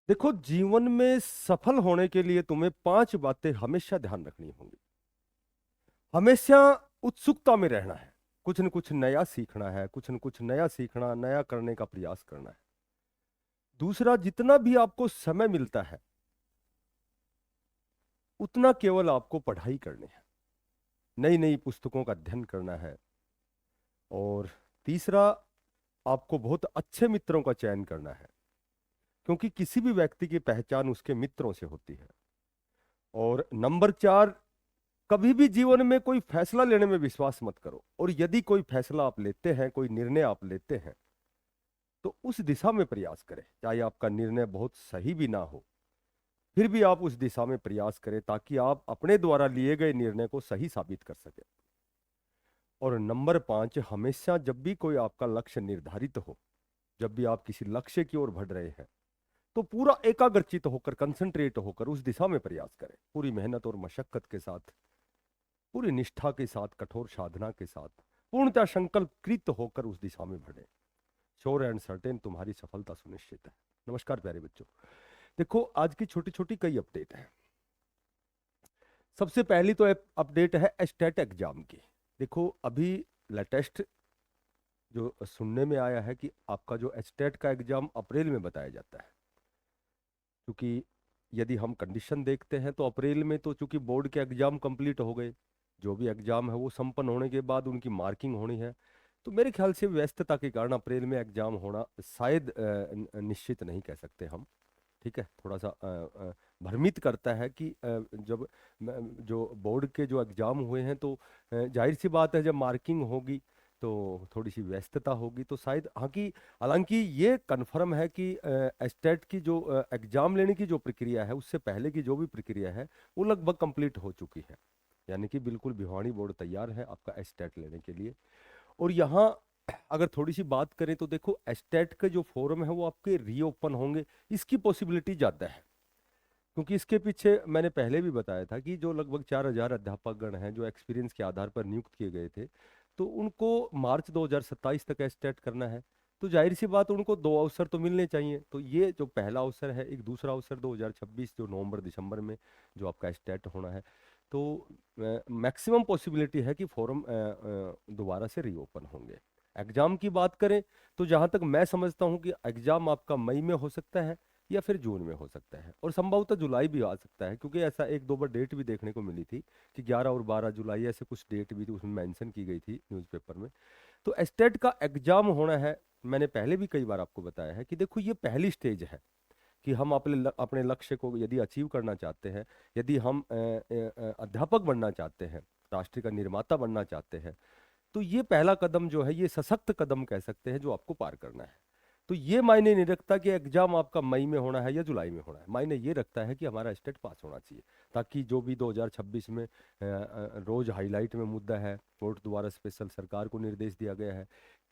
देखो, जीवन में सफल होने के लिए तुम्हें 5 बातें हमेशा ध्यान रखनी होंगी। हमेशा उत्सुकता में रहना है, कुछ न कुछ नया सीखना है, कुछ न कुछ नया सीखना, नया करने का प्रयास करना है। दूसरा, जितना भी आपको समय मिलता है उतना केवल आपको पढ़ाई करनी है, नई नई पुस्तकों का अध्ययन करना है। और तीसरा, आपको बहुत अच्छे मित्रों का चयन करना है, क्योंकि किसी भी व्यक्ति की पहचान उसके मित्रों से होती है। और नंबर 4, कभी भी जीवन में कोई फैसला लेने में विश्वास मत करो, और यदि कोई फैसला आप लेते हैं, कोई निर्णय आप लेते हैं, तो उस दिशा में प्रयास करें। चाहे आपका निर्णय बहुत सही भी ना हो, फिर भी आप उस दिशा में प्रयास करें, ताकि आप अपने द्वारा लिए गए निर्णय को सही साबित कर सकें। और नंबर 5, हमेशा जब भी कोई आपका लक्ष्य निर्धारित हो, जब भी आप किसी लक्ष्य की ओर बढ़ रहे हैं, तो पूरा एकाग्रचित होकर, कंसंट्रेट होकर उस दिशा में प्रयास करें, पूरी मेहनत और मशक्कत के साथ, पूरी निष्ठा के साथ, कठोर साधना के साथ, पूर्णतः संकल्पकृत होकर उस दिशा में बढ़े। श्योर एंड सर्टेन तुम्हारी सफलता सुनिश्चित है। नमस्कार प्यारे बच्चों। देखो, आज की छोटी छोटी कई अपडेट है। सबसे पहली तो अपडेट है स्टेट एग्जाम की। देखो, अभी लेटेस्ट जो सुनने में आया है कि आपका जो स्टेट का एग्जाम अप्रैल में बताया जाता है। क्योंकि यदि हम कंडीशन देखते हैं तो अप्रैल में तो चूंकि बोर्ड के एग्जाम कंप्लीट हो गए, जो भी एग्जाम है वो संपन्न होने के बाद उनकी मार्किंग होनी है। तो मेरे ख्याल से व्यस्तता के कारण अप्रैल में एग्जाम होना शायद निश्चित नहीं कह सकते हम। ठीक है, थोड़ा सा भ्रमित करता है कि जब जो बोर्ड के जो एग्जाम हुए हैं, तो जाहिर सी बात है जब मार्किंग होगी तो थोड़ी सी व्यस्तता होगी, तो शायद हाँ कि हालांकि ये कन्फर्म है कि स्टेट की जो एग्जाम लेने की जो प्रक्रिया है, उससे पहले की जो भी प्रक्रिया है वो लगभग कंप्लीट हो चुकी है। यानी कि बिल्कुल भिवानी बोर्ड तैयार है आपका स्टेट लेने के लिए। और यहाँ अगर थोड़ी सी बात करें तो देखो, स्टेट के जो फॉर्म है वो आपके रीओपन होंगे, इसकी पॉसिबिलिटी ज़्यादा है। क्योंकि इसके पीछे मैंने पहले भी बताया था कि जो लगभग 4,000 अध्यापकगण हैं जो एक्सपीरियंस के आधार पर नियुक्त किए गए थे, तो उनको मार्च 2027 तक स्टेट करना है। तो जाहिर सी बात, उनको 2 अवसर तो मिलने चाहिए। तो ये जो पहला अवसर है, एक दूसरा अवसर 2026 जो नवंबर दिसंबर में जो आपका स्टेट होना है। तो मैक्सिमम पॉसिबिलिटी है कि फॉर्म दोबारा से रीओपन होंगे। एग्जाम की बात करें तो जहां तक मैं समझता हूं कि एग्जाम आपका मई में हो सकता है या फिर जून में हो सकता है, और संभवतः जुलाई भी आ सकता है, क्योंकि ऐसा एक दो बार डेट भी देखने को मिली थी कि 11 और 12 जुलाई ऐसे कुछ डेट भी थी, उसमें मेंशन की गई थी न्यूज़पेपर में। तो स्टेट का एग्जाम होना है, मैंने पहले भी कई बार आपको बताया है कि देखो, ये पहली स्टेज है कि हम अपने लक्ष्य को यदि अचीव करना चाहते हैं, यदि हम अध्यापक बनना चाहते हैं, राष्ट्र का निर्माता बनना चाहते हैं, तो ये पहला कदम जो है, ये सशक्त कदम कह सकते हैं जो आपको पार करना है। तो ये मायने नहीं रखता कि एग्जाम आपका मई में होना है या जुलाई में होना है, मायने ये रखता है कि हमारा स्टेट पास होना चाहिए, ताकि जो भी 2026 में रोज हाईलाइट में मुद्दा है, कोर्ट द्वारा स्पेशल सरकार को निर्देश दिया गया है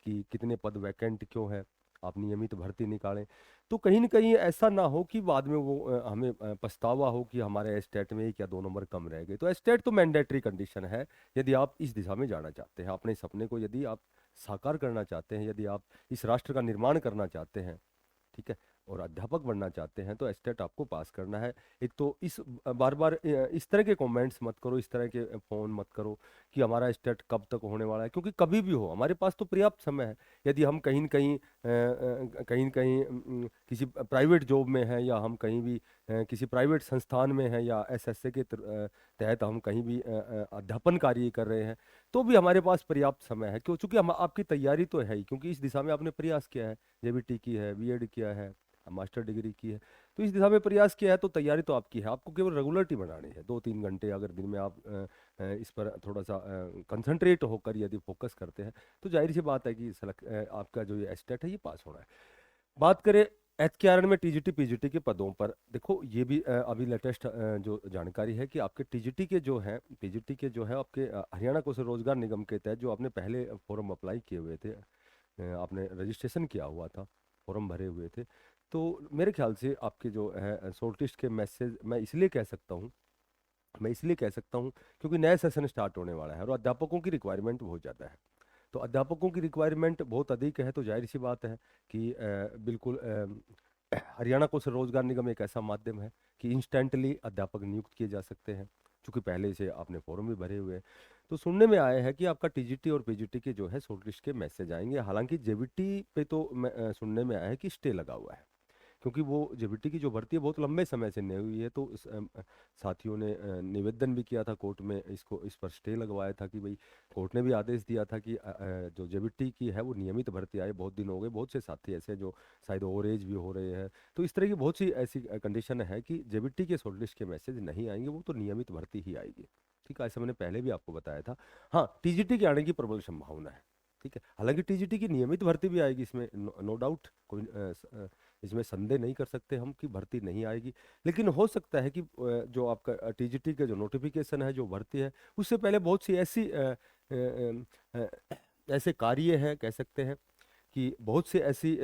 कि कितने पद वैकेंट क्यों है, आप नियमित भर्ती निकालें। तो कहीं ना कहीं ऐसा ना हो कि बाद में वो हमें पछतावा हो कि हमारे स्टेट में 1 या 2 नंबर कम रह गए। तो स्टेट तो मैंडेटरी कंडीशन है यदि आप इस दिशा में जाना चाहते हैं, अपने सपने को यदि आप साकार करना चाहते हैं, यदि आप इस राष्ट्र का निर्माण करना चाहते हैं, ठीक है, और अध्यापक बनना चाहते हैं, तो स्टेट आपको पास करना है। एक तो इस बार बार इस तरह के कमेंट्स मत करो, इस तरह के फोन मत करो कि हमारा स्टेट कब तक होने वाला है, क्योंकि कभी भी हो, हमारे पास तो पर्याप्त समय है। यदि हम कहीं न कहीं कहीं न कहीं किसी प्राइवेट जॉब में हैं, या हम कहीं भी किसी प्राइवेट संस्थान में हैं, या एसएसए के तहत हम कहीं भी अध्यापन कार्य कर रहे हैं, तो भी हमारे पास पर्याप्त समय है। क्यों? चूंकि हम आपकी तैयारी तो है ही, क्योंकि इस दिशा में आपने प्रयास किया है, जेबीटी की है, बीएड किया है, मास्टर डिग्री की है, तो इस दिशा में प्रयास किया है, तो तैयारी तो आपकी है। आपको केवल रेगुलरिटी बनानी है, 2-3 घंटे अगर दिन में आप इस पर थोड़ा सा कंसंट्रेट होकर यदि फोकस करते हैं, तो जाहिर सी बात है कि आपका जो ये स्टेट है ये पास होना है। बात करें एचकेआरएन में टीजीटी पीजीटी के पदों पर, देखो ये भी अभी लेटेस्ट जो जानकारी है कि आपके टीजीटी के जो है, पीजीटी के जो है आपके हरियाणा कौशल रोजगार निगम के तहत जो आपने पहले फॉर्म अप्लाई किए हुए थे, आपने रजिस्ट्रेशन किया हुआ था, फॉर्म भरे हुए थे, तो मेरे ख्याल से आपके जो है शॉर्ट लिस्ट के मैसेज मैं इसलिए कह सकता हूँ क्योंकि नया सेशन स्टार्ट होने वाला है और अध्यापकों की रिक्वायरमेंट बहुत ज़्यादा है। तो अध्यापकों की रिक्वायरमेंट बहुत अधिक है, तो जाहिर सी बात है कि बिल्कुल हरियाणा कौशल रोजगार निगम एक ऐसा माध्यम है कि इंस्टेंटली अध्यापक नियुक्त किए जा सकते हैं, क्योंकि पहले से आपने फॉर्म भी भरे हुए हैं। तो सुनने में आया है कि आपका टीजीटी और पीजीटी के जो है शॉर्टलिस्ट के मैसेज आएंगे। हालांकि जेबीटी पे तो सुनने में आया है कि स्टे लगा हुआ है, क्योंकि वो जेबीटी की जो भर्ती है बहुत लंबे समय से नहीं हुई है। तो साथियों ने निवेदन भी किया था कोर्ट में, इसको इस पर स्टे लगवाया था कि भाई, कोर्ट ने भी आदेश दिया था कि जो जेबीटी की है वो नियमित भर्ती आए। बहुत दिन हो गए, बहुत से साथी ऐसे हैं जो शायद ओवर एज भी हो रहे हैं। तो इस तरह की बहुत सी ऐसी कंडीशन है कि जेबीटी के शॉर्टलिस्ट के मैसेज नहीं आएंगे, वो तो नियमित भर्ती ही आएगी। ठीक है, ऐसा मैंने पहले भी आपको बताया था। हाँ, टीजीटी के आने की प्रबल संभावना है। ठीक है, हालांकि टीजीटी की नियमित भर्ती भी आएगी, इसमें नो डाउट, कोई इसमें संदेह नहीं कर सकते हम कि भर्ती नहीं आएगी। लेकिन हो सकता है कि जो आपका टीजीटी का जो नोटिफिकेशन है, जो भर्ती है, उससे पहले बहुत सी ऐसी ऐसे कार्य हैं, कह सकते हैं कि बहुत से ऐसी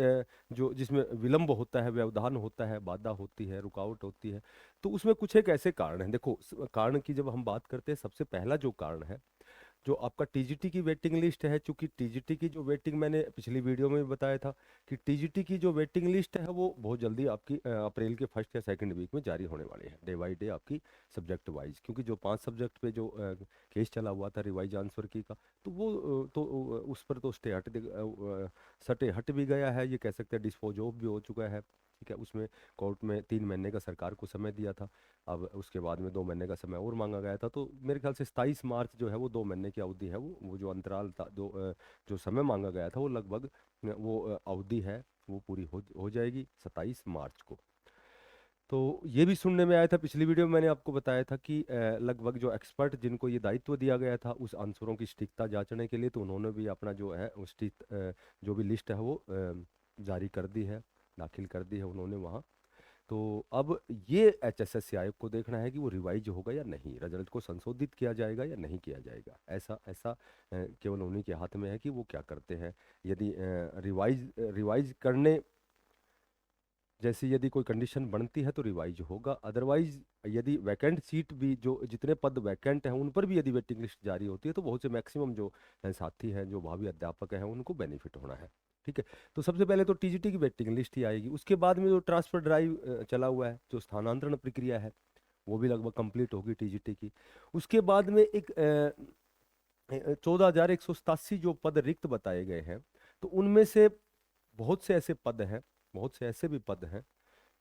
जो जिसमें विलंब होता है, व्यवधान होता है, बाधा होती है, रुकावट होती है। तो उसमें कुछ एक ऐसे कारण हैं। देखो, कारण की जब हम बात करते हैं, सबसे पहला जो कारण है, जो आपका टीजीटी की वेटिंग लिस्ट है। चूंकि टीजीटी की जो वेटिंग, मैंने पिछली वीडियो में भी बताया था कि टीजीटी की जो वेटिंग लिस्ट है वो बहुत जल्दी आपकी अप्रैल के फर्स्ट या सेकंड वीक में जारी होने वाली है, डे बाई डे आपकी सब्जेक्ट वाइज। क्योंकि जो 5 सब्जेक्ट पे जो केस चला हुआ था रिवाइज आंसर की का, तो वो उस पर तो स्टे सटे हट भी गया है, ये कह सकते हैं डिस्पोज ऑफ भी हो चुका है। ठीक है, उसमें कोर्ट में 3 महीने का सरकार को समय दिया था। अब उसके बाद में 2 महीने का समय और मांगा गया था। तो मेरे ख्याल से 27 मार्च जो है वो 2 महीने की अवधि है, वो जो अंतराल था, जो समय मांगा गया था, वो लगभग वो अवधि है वो पूरी हो जाएगी 27 मार्च को। तो ये भी सुनने में आया था, पिछली वीडियो में मैंने आपको बताया था कि लगभग जो एक्सपर्ट जिनको ये दायित्व दिया गया था उस आंसरों की सटीकता जांचने के लिए, तो उन्होंने भी अपना जो है वो सटीक जो भी लिस्ट है वो जारी कर दी है, दाखिल कर दी है उन्होंने वहाँ। तो अब ये एचएसएससी आयोग को देखना है कि वो रिवाइज होगा या नहीं, रिजल्ट को संशोधित किया जाएगा या नहीं किया जाएगा। ऐसा ऐसा केवल उन्हीं के हाथ में है कि वो क्या करते हैं। यदि रिवाइज रिवाइज करने जैसी यदि कोई कंडीशन बनती है तो रिवाइज होगा। अदरवाइज यदि वैकेंट सीट भी, जो जितने पद वैकेंट हैं उन पर भी यदि वेटिंग लिस्ट जारी होती है, तो बहुत से मैक्सिमम जो साथी हैं, जो भावी अध्यापक हैं, उनको बेनिफिट होना है। ठीक है, तो सबसे पहले तो टीजीटी की वेटिंग लिस्ट ही आएगी। उसके बाद में जो ट्रांसफर ड्राइव चला हुआ है, जो स्थानांतरण प्रक्रिया है, वो भी लगभग कंप्लीट होगी टीजीटी की। उसके बाद में एक 14,187 जो पद रिक्त बताए गए हैं, तो उनमें से बहुत से ऐसे पद हैं, बहुत से ऐसे भी पद हैं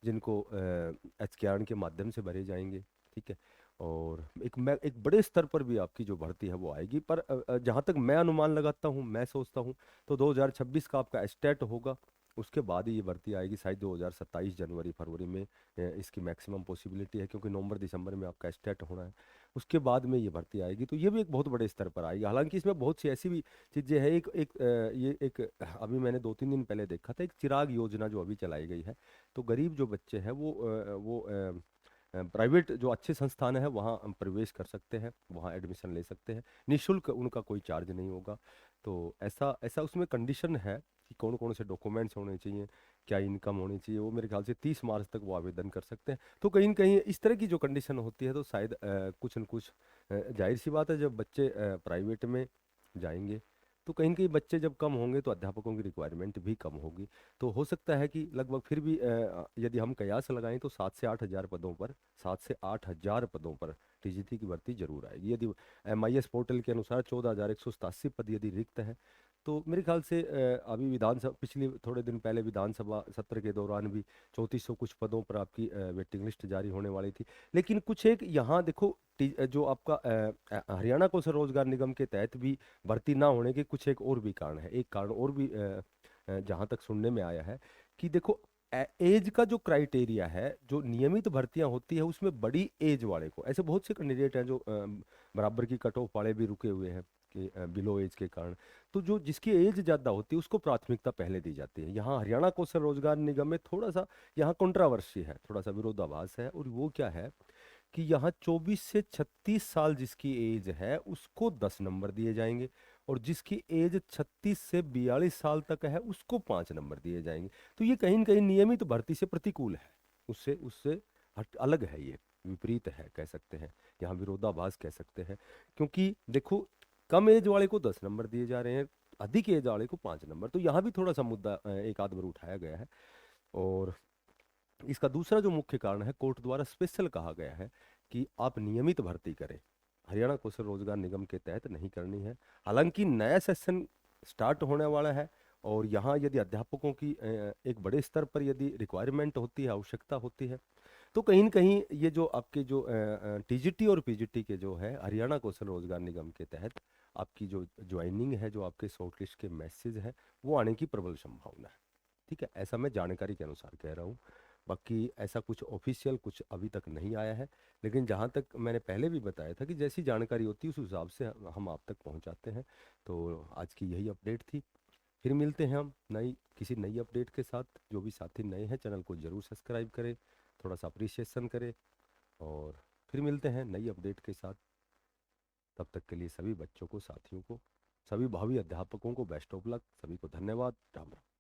जिनको एचकेआर के माध्यम से भरे जाएंगे। ठीक है, और एक बड़े स्तर पर भी आपकी जो भर्ती है वो आएगी। पर जहाँ तक मैं अनुमान लगाता हूँ, मैं सोचता हूँ, तो 2026 का आपका एस्टेट होगा, उसके बाद ही ये भर्ती आएगी। शायद 2027 जनवरी फरवरी में इसकी मैक्सिमम पॉसिबिलिटी है, क्योंकि नवंबर दिसंबर में आपका एस्टेट होना है। उसके बाद में ये भर्ती आएगी, तो ये भी एक बहुत बड़े स्तर पर आएगी। हालांकि इसमें बहुत सी ऐसी भी चीज़ें हैं। ये एक अभी मैंने 2-3 दिन पहले देखा था, एक चिराग योजना जो अभी चलाई गई है। तो गरीब जो बच्चे हैं वो प्राइवेट जो अच्छे संस्थान है वहाँ प्रवेश कर सकते हैं, वहाँ एडमिशन ले सकते हैं, निःशुल्क, उनका कोई चार्ज नहीं होगा। तो ऐसा ऐसा उसमें कंडीशन है कि कौन कौन से डॉक्यूमेंट्स होने चाहिए, क्या इनकम होनी चाहिए, वो मेरे ख्याल से 30 मार्च तक वो आवेदन कर सकते हैं। तो कहीं न कहीं इस तरह की जो कंडीशन होती है, तो शायद कुछ न कुछ जाहिर सी बात है, जब बच्चे प्राइवेट में जाएंगे तो कहीं न कहीं बच्चे जब कम होंगे तो अध्यापकों की रिक्वायरमेंट भी कम होगी। तो हो सकता है कि लगभग फिर भी यदि हम कयास लगाएं तो 7 से 8 हज़ार पदों पर टीजीटी की भर्ती जरूर आएगी। यदि एमआईएस पोर्टल के अनुसार 14,187 पद यदि रिक्त है, तो मेरे ख्याल से अभी विधानसभा, पिछले थोड़े दिन पहले विधानसभा सत्र के दौरान भी 3400 कुछ पदों पर आपकी वेटिंग लिस्ट जारी होने वाली थी। लेकिन कुछ एक यहाँ देखो, जो आपका हरियाणा कौशल रोजगार निगम के तहत भी भर्ती ना होने के कुछ एक और भी कारण है। एक कारण और भी जहाँ तक सुनने में आया है कि देखो, एज का जो क्राइटेरिया है, जो नियमित भर्तियां होती है उसमें बड़ी एज वाले को, ऐसे बहुत से कैंडिडेट हैं जो बराबर की कट ऑफ वाले भी रुके हुए हैं कि बिलो एज के कारण। तो जो जिसकी एज ज़्यादा होती है उसको प्राथमिकता पहले दी जाती है। यहाँ हरियाणा कौशल रोजगार निगम में थोड़ा सा यहाँ कंट्रावर्सी है, थोड़ा सा विरोधाभास है। और वो क्या है कि यहाँ 24 से 36 साल जिसकी एज है उसको 10 नंबर दिए जाएंगे, और जिसकी एज 36 से 42 साल तक है उसको 5 नंबर दिए जाएंगे। तो ये कहीं न कहीं नियमित भर्ती से प्रतिकूल है, उससे उससे हट अलग है, ये विपरीत है, कह सकते हैं, यहाँ विरोधाभास कह सकते हैं। क्योंकि देखो, कम एज वाले को 10 नंबर दिए जा रहे हैं, अधिक एज वाले को 5 नंबर। तो यहाँ भी थोड़ा सा मुद्दा एक आध बार उठाया गया है। और इसका दूसरा जो मुख्य कारण है, कोर्ट द्वारा स्पेशल कहा गया है कि आप नियमित भर्ती करें, हरियाणा कौशल रोजगार निगम के तहत नहीं करनी है। हालांकि नया सेशन स्टार्ट होने वाला है, और यहाँ यदि अध्यापकों की एक बड़े स्तर पर यदि रिक्वायरमेंट होती है, आवश्यकता होती है, तो कहीं न कहीं ये जो आपके जो टीजीटी और पीजीटी के जो है हरियाणा कौशल रोजगार निगम के तहत आपकी जो ज्वाइनिंग है, जो आपके शॉर्टलिस्ट के मैसेज है, वो आने की प्रबल संभावना है। ठीक है, ऐसा मैं जानकारी के अनुसार कह रहा हूँ। बाकी ऐसा कुछ ऑफिशियल कुछ अभी तक नहीं आया है, लेकिन जहाँ तक मैंने पहले भी बताया था कि जैसी जानकारी होती है उस हिसाब से हम आप तक पहुँचाते हैं। तो आज की यही अपडेट थी। फिर मिलते हैं हम किसी नई अपडेट के साथ। जो भी साथी नए हैं, चैनल को जरूर सब्सक्राइब करें, थोड़ा सा अप्रिसिएशन करें, और फिर मिलते हैं नई अपडेट के साथ। तब तक के लिए सभी बच्चों को, साथियों को, सभी भावी अध्यापकों को बेस्ट ऑफ लक। सभी को धन्यवाद। राम राम।